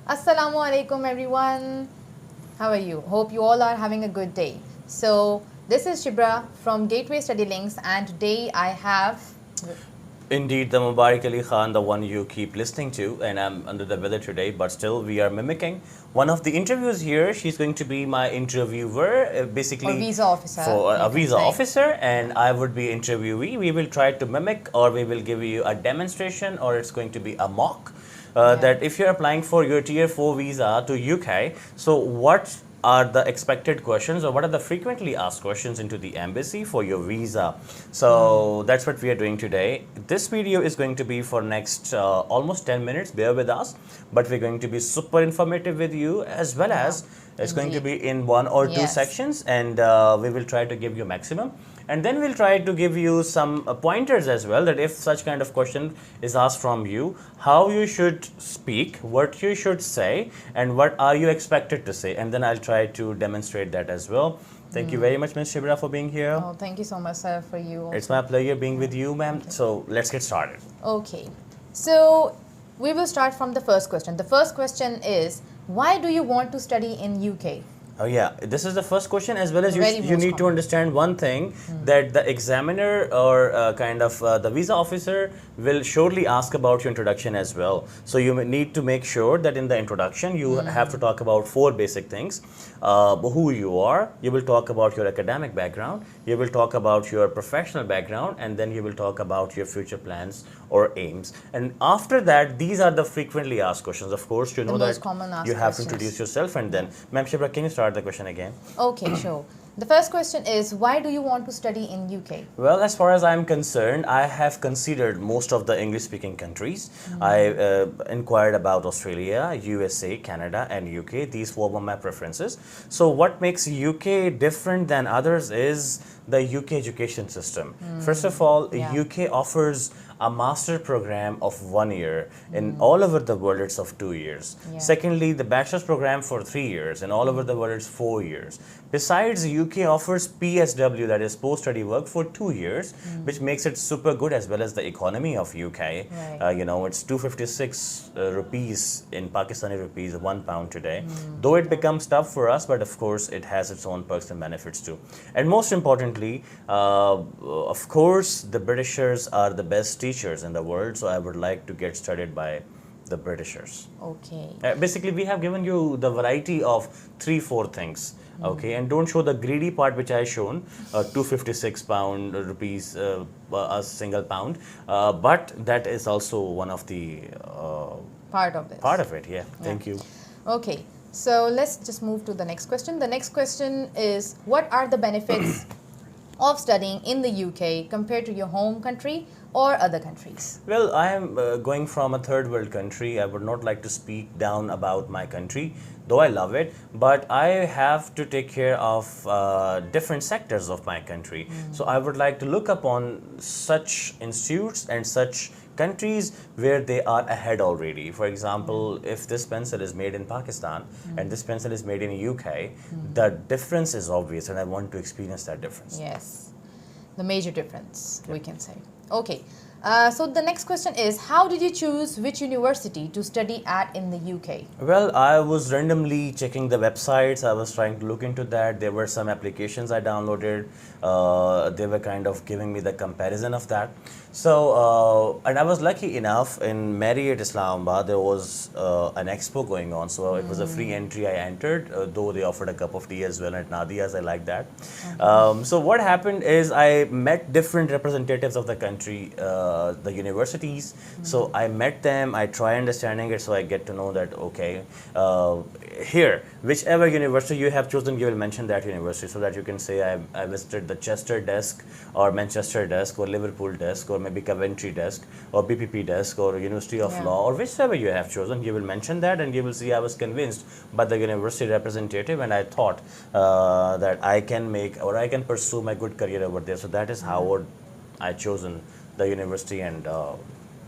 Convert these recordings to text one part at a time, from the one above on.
Assalamu alaikum everyone. How are you? Hope you all are having a good day. So, this is Shibra from Gateway Study Links, and today I have. Indeed, the Mubarak Ali Khan, the one you keep listening to, and I'm under the weather today, but still we are mimicking one of the interviews here. She's going to be my interviewer, Or basically visa officer, for you a can visa say. officer, and I would be interviewee. We will try to mimic, or we will give you a demonstration, or it's going to be a mock. Yeah. That if you're applying for your tier 4 visa to UK, so what are the expected questions or what are the frequently asked questions into the embassy for your visa? So that's what we are doing today. This video is going to be for next almost 10 minutes. Bear with us, but we're going to be super informative with you, as well as it's going to Indeed. be in one or two Yes. sections, and we will try to give you maximum. And then we'll try to give you some pointers as well, that if such kind of question is asked from you, how you should speak, what you should say, and what are you expected to say. And then I'll try to demonstrate that as well. Thank you very much, Ms. Shibra, for being here. Oh, thank you so much, sir, for you. It's also. my pleasure being with you, ma'am. So let's get started. Okay. So, we will start from the first question. The first question is, why do you want to study in UK? Oh yeah, this is the first question, as well as Very you most need to common. understand one thing, that the examiner or the visa officer will surely ask about your introduction as well. So you may need to make sure that in the introduction you have to talk about four basic things: who you are, you will talk about your academic background, you will talk about your professional background, and then you will talk about your future plans or aims. And after that, these are the frequently asked questions. Of course, you know most that common asked you have to questions. introduce yourself, and then, Ma'am Shibra, can you start the question again? Okay, sure. The first question is, why do you want to study in UK? Well, as far as I'm concerned, I have considered most of the English speaking countries. I inquired about Australia, USA, Canada, and UK. These four were my preferences. So, what makes UK different than others is the UK education system. First of all, Yeah. UK offers a master program of 1 year. In all over the world, it's of 2 years. Yeah. Secondly, the bachelor's program for 3 years, and all over the world, it's 4 years. Besides, UK offers PSW, that is post study work, for 2 years, which makes it super good, as well as the economy of UK. Right. It's 256 rupees in Pakistani rupees, £1 today. Though it becomes tough for us, but of course, it has its own perks and benefits too. And most importantly, of course, the Britishers are the best teachers in the world, so I would like to get studied by the Britishers. Okay. Basically, we have given you the variety of 3-4 things. Okay, and don't show the greedy part which I shown, 256 pound rupees, a single pound, but that is also one of the Part of this. part of it. Yeah, thank you. Okay. So let's just move to the next question. The next question is, what are the benefits of studying in the UK compared to your home country or other countries? Well, I am going from a third world country. I would not like to speak down about my country, though I love it, but I have to take care of different sectors of my country. So I would like to look upon such institutes and such countries where they are ahead already. For example, if this pencil is made in Pakistan and this pencil is made in UK, the difference is obvious, and I want to experience that difference. Yes. The major difference, we can say. Okay. So the next question is, how did you choose which university to study at in the UK? Well, I was randomly checking the websites. I was trying to look into that. There were some applications I downloaded. They were kind of giving me the comparison of that. So, and I was lucky enough in Marriott Islamabad, there was an expo going on. So it was a free entry. I entered, though they offered a cup of tea as well at Nadia's. I like that. So what happened is I met different representatives of the country, the universities. So I met them. I try understanding it, so I get to know that okay, here whichever university you have chosen, you will mention that university, so that you can say I visited the Chester desk or Manchester desk or Liverpool desk or maybe Coventry desk or BPP desk or University of Yeah. Law or whichever you have chosen. You will mention that, and you will see I was convinced by the university representative, and I thought that I can make or I can pursue my good career over there. So that is how I chosen the university, and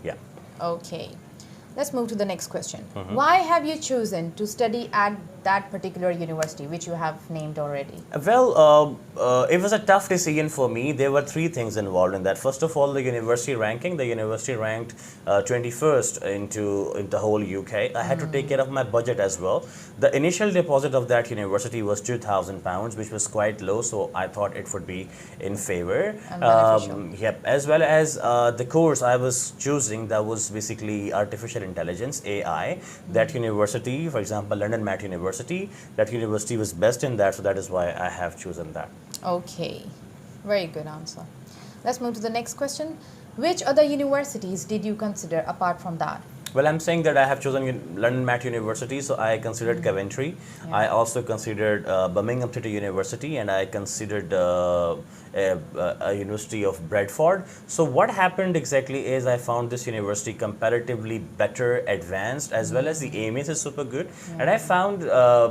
yeah. Okay. Let's move to the next question. Why have you chosen to study at that particular university, which you have named already? Well, it was a tough decision for me. There were three things involved in that. First of all, the university ranking. The university ranked 21st in the whole UK. I had to take care of my budget as well. The initial deposit of that university was £2,000, which was quite low, so I thought it would be in favor. And beneficial. Yep, as well as the course I was choosing, that was basically artificial intelligence, AI. That university, for example, London Met University, that university was best in that, so that is why I have chosen that. Okay, very good answer. Let's move to the next question. Which other universities did you consider apart from that? Well, I'm saying that I have chosen London Met University, so I considered Coventry. Yeah. I also considered Birmingham City University, and I considered a University of Bradford. So what happened exactly is I found this university comparatively better advanced, as well as the AMS is super good. And I found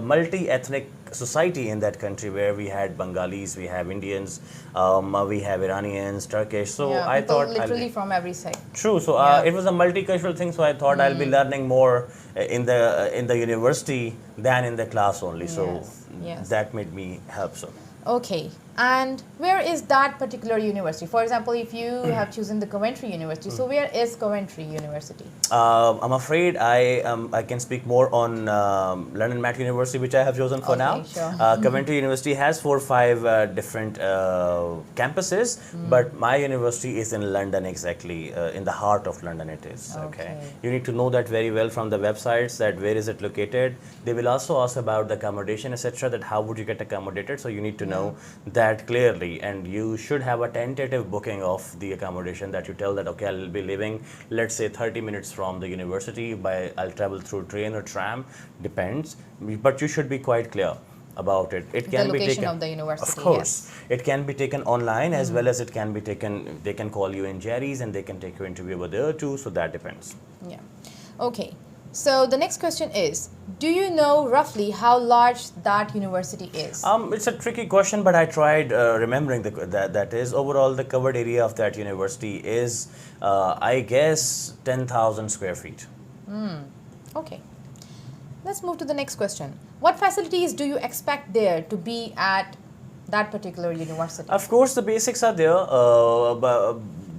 multi-ethnic society in that country where we had Bengalis, we have Indians, we have Iranians, Turkish. So yeah, I people thought literally from every side. True. So Yeah. it was a multicultural thing. So I thought I'll be learning more in the university than in the class only. So Yes. that made me help. So Okay, and where is that particular university? For example, if you have chosen the Coventry University, so where is Coventry University? I'm afraid I can speak more on London Met University, which I have chosen for Okay, now. sure. Coventry University has 4 or 5 different campuses, but my university is in London exactly, in the heart of London it is. Okay. Okay. You need to know that very well from the websites, that where is it located. They will also ask about the accommodation, etc., that how would you get accommodated. So you need to know that clearly, and you should have a tentative booking of the accommodation, that you tell that, okay, I'll be living, let's say 30 minutes from the university, I'll travel through train or tram, depends, but you should be quite clear about it. It can The be location taken, of the university, of course, it can be taken online, as well as it can be taken, they can call you in Jerry's and they can take your interview over there too, so that depends. Yeah. Okay. So the next question is, do you know roughly how large that university is? It's a tricky question, but I tried remembering that is overall the covered area of that university is, I guess, 10,000 square feet. Okay. Let's move to the next question. What facilities do you expect there to be at that particular university? Of course, the basics are there,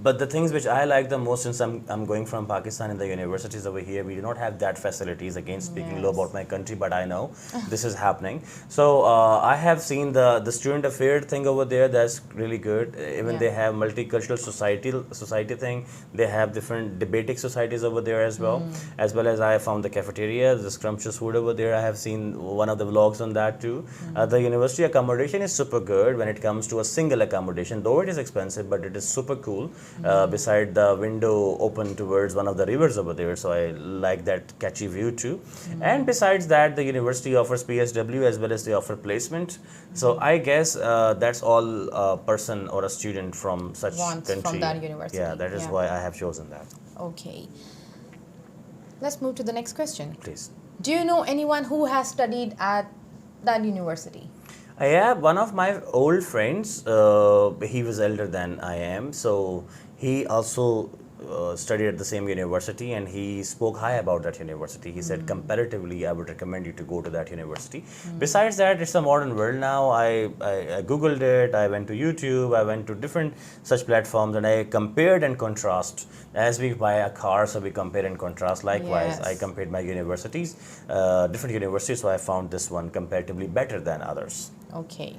but the things which I like the most, since I'm going from Pakistan and the universities over here, we do not have that facilities. Again, speaking low about my country, but I know this is happening. So I have seen the student affair thing over there. That's really good. Even Yeah. they have multicultural society thing. They have different debating societies over there as well. As well as I found the cafeteria, the scrumptious food over there. I have seen one of the vlogs on that too. The university accommodation is super good when it comes to a single accommodation, though it is expensive, but it is super cool. Beside the window open towards one of the rivers over there, so I like that catchy view too. And besides that, the university offers PSW as well as they offer placement. So I guess that's all a person or a student from such Wants country. from that university. Yeah, that is Yeah. why I have chosen that. Okay. Let's move to the next question. Please. Do you know anyone who has studied at that university? Yeah, one of my old friends, he was elder than I am, so he also studied at the same university, and he spoke high about that university. He said, comparatively, I would recommend you to go to that university. Besides that, it's a modern world now. I Googled it, I went to YouTube, I went to different such platforms, and I compared and contrast. As we buy a car, so we compare and contrast. Likewise, Yes. I compared my universities, different universities, so I found this one comparatively better than others. Okay.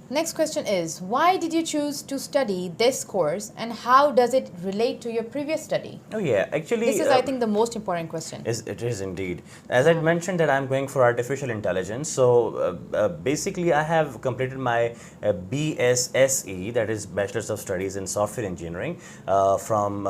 Next question is, why did you choose to study this course and how does it relate to your previous study? Oh yeah, actually, This is, I think, the most important question. it is indeed. As I mentioned that I'm going for artificial intelligence. So basically, I have completed my BSSE, that is Bachelor's of Studies in Software Engineering, from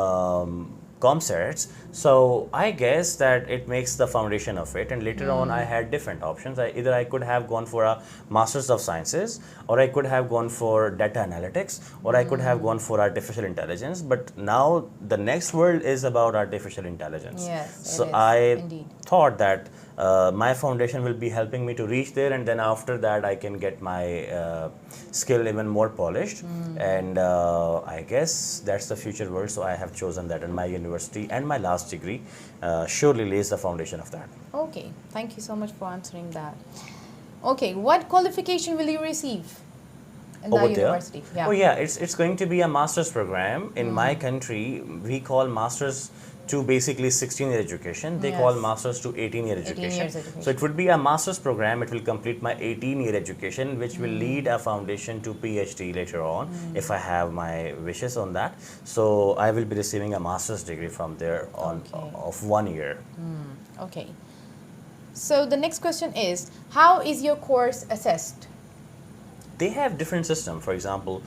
ComSerts. So I guess that it makes the foundation of it, and later on I had different options. Either I could have gone for a Masters of Sciences, or I could have gone for data analytics, or I could have gone for artificial intelligence. But now the next world is about artificial intelligence. Yes, it So is, I indeed. thought that my foundation will be helping me to reach there, and then after that I can get my skill even more polished. And I guess that's the future world, so I have chosen that, and my university and my last degree surely lays the foundation of that. Okay, thank you so much for answering that. Okay, what qualification will you receive in the Over there? university? Yeah. Oh yeah, it's going to be a master's program. In my country, we call masters to basically 16-year education. They call Yes. masters to 18-year 18 education. years education. So it would be a master's program. It will complete my 18-year education, which will lead a foundation to PhD later on if I have my wishes on that. So I will be receiving a master's degree from there on Okay. of 1 year. Okay. So the next question is, how is your course assessed? They have different system. For example,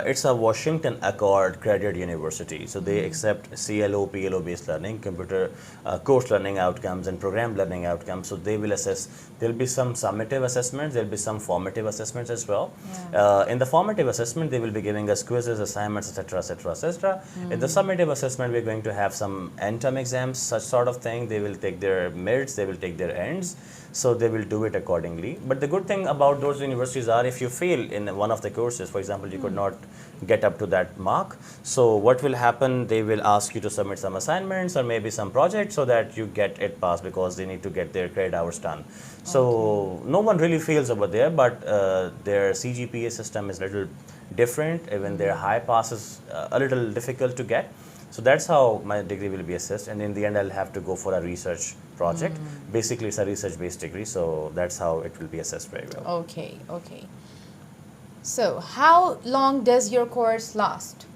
it's a Washington Accord accredited university, so they accept CLO, PLO based learning, computer course learning outcomes, and program learning outcomes. So they will assess. There'll be some summative assessments. There'll be some formative assessments as well. In the formative assessment, they will be giving us quizzes, assignments, etc., etc., etc. In the summative assessment, we're going to have some end-term exams, such sort of thing. They will take their merits. They will take their ends. So they will do it accordingly. But the good thing about those universities are, if you fail in one of the courses, for example, you could not get up to that mark, so what will happen, they will ask you to submit some assignments or maybe some projects so that you get it passed, because they need to get their credit hours done. So no one really fails over there, but their CGPA system is a little different. Even their high pass is a little difficult to get. So that's how my degree will be assessed, and in the end I'll have to go for a research project. Basically it's a research-based degree, so that's how it will be assessed very well. Okay, okay. So how long does your course last?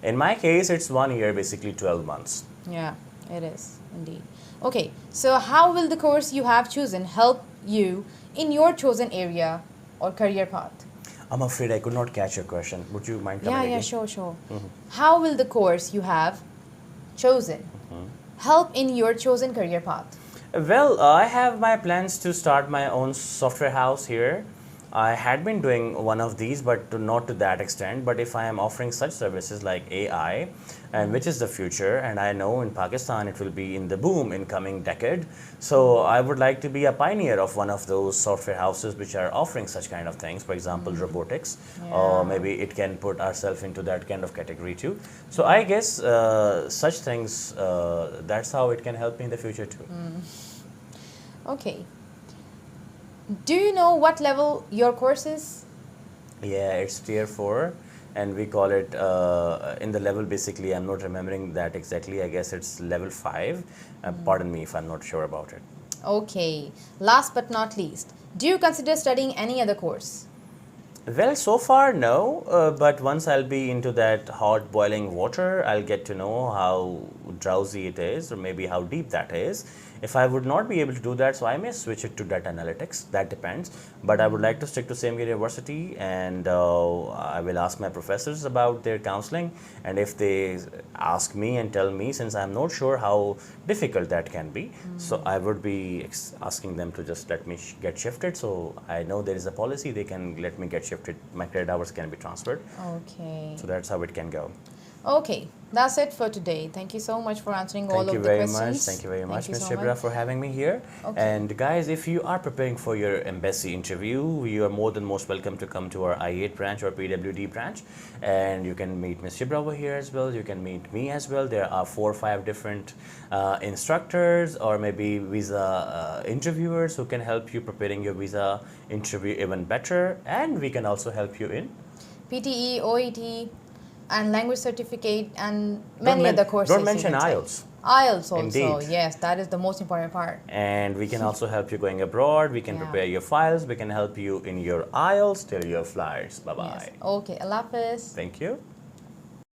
In my case, it's 1 year, basically 12 months. Yeah, it is indeed. Okay, so how will the course you have chosen help you in your chosen area or career path? I'm afraid I could not catch your question. Would you mind coming Yeah, again? yeah, sure, sure. How will the course you have chosen help in your chosen career path? Well, I have my plans to start my own software house here. I had been doing one of these, but not to that extent. But if I am offering such services like AI, and which is the future, and I know in Pakistan it will be in the boom in coming decade. So I would like to be a pioneer of one of those software houses which are offering such kind of things. For example, robotics, or maybe it can put ourselves into that kind of category too. So I guess such things, that's how it can help me in the future too. Okay. Do you know what level your course is? Yeah, it's tier 4, and we call it in the level, basically, I'm not remembering that exactly. I guess it's level 5. Pardon me if I'm not sure about it. Okay. Last but not least, do you consider studying any other course? Well, so far, no. But once I'll be into that hot boiling water, I'll get to know how drowsy it is, or maybe how deep that is. If I would not be able to do that, so I may switch it to data analytics. That depends. But I would like to stick to same university, and I will ask my professors about their counseling. And if they ask me and tell me, since I'm not sure how difficult that can be, so I would be asking them to just let me get shifted. So I know there is a policy, they can let me get shifted. My credit hours can be transferred. Okay. So that's how it can go. Okay, that's it for today. Thank you so much for answering all of the questions. Thank you very much, Thank you Ms. so Shibra, much. for having me here. Okay. And guys, if you are preparing for your embassy interview, you are more than most welcome to come to our I8 branch or PWD branch, and you can meet Ms. Shibra over here as well. You can meet me as well. There are 4 or 5 different instructors or maybe visa interviewers who can help you preparing your visa interview even better, and we can also help you in PTE, OET, and language certificate, and many other courses. Don't you mention can say. IELTS. IELTS also, Indeed. yes, that is the most important part. And we can also help you going abroad. We can Yeah. prepare your files. We can help you in your IELTS till your flights. Bye bye. Yes. Okay, Allah Hafiz. Thank you.